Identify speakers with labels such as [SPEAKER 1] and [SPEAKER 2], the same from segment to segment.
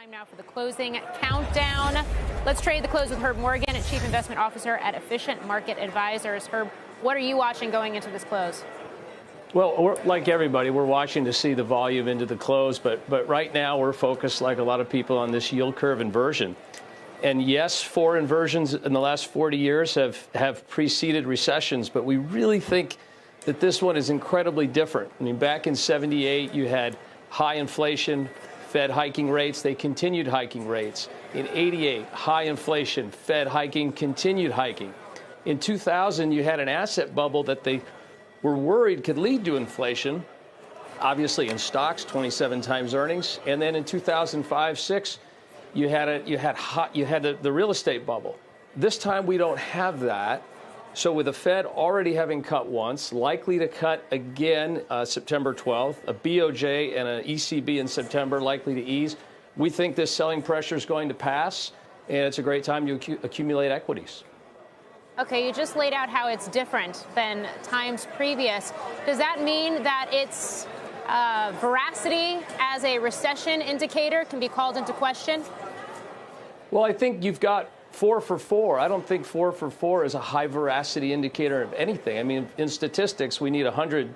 [SPEAKER 1] Time now for the closing countdown. Let's trade the close with Herb Morgan, Chief Investment Officer at Efficient Market Advisors. Herb, what are you watching going into this close?
[SPEAKER 2] Well, like everybody, we're watching to see the volume into the close, but right now we're focused, like a lot of people, on this yield curve inversion. And yes, 4 inversions in the last 40 years have preceded recessions, but we really think that this one is incredibly different. I mean, back in '78, you had high inflation, Fed hiking rates, they continued hiking rates. In '88, high inflation, Fed hiking, continued hiking. In 2000, you had an asset bubble that they were worried could lead to inflation, obviously in stocks, 27 times earnings. And then in 2005-06, you had the real estate bubble. This time we don't have that. So with the Fed already having cut once, likely to cut again September 12th, a BOJ and an ECB in September likely to ease, we think this selling pressure is going to pass, and it's a great time to accumulate equities.
[SPEAKER 1] Okay, you just laid out how it's different than times previous. Does that mean that its veracity as a recession indicator can be called into question?
[SPEAKER 2] Well, I think you've got 4 for 4. I don't think 4 for 4 is a high veracity indicator of anything. I mean, in statistics, we need 100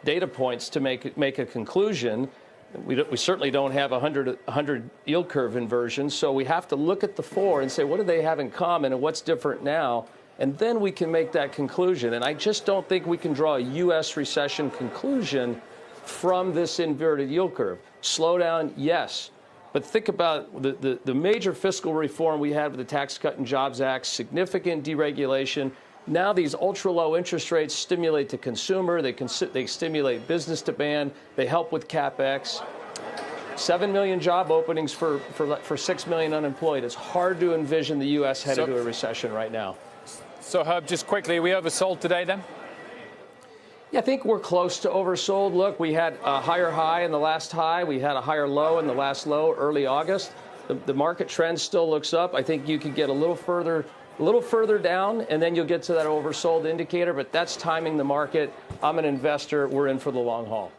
[SPEAKER 2] data points to make a conclusion. We certainly don't have 100 yield curve inversions. So we have to look at the 4 and say, what do they have in common and what's different now? And then we can make that conclusion. And I just don't think we can draw a U.S. recession conclusion from this inverted yield curve. Slowdown, yes. But think about the major fiscal reform we had with the Tax Cut and Jobs Act, significant deregulation. Now these ultra-low interest rates stimulate the consumer. They stimulate business demand. They help with CapEx. 7 million job openings for 6 million unemployed. It's hard to envision the U.S. headed to a recession right now.
[SPEAKER 3] So, Herb, just quickly, are we oversold today then?
[SPEAKER 2] Yeah, I think we're close to oversold. Look, we had a higher high in the last high. We had a higher low in the last low, early August. The market trend still looks up. I think you could get a little further down, and then you'll get to that oversold indicator. But that's timing the market. I'm an investor. We're in for the long haul.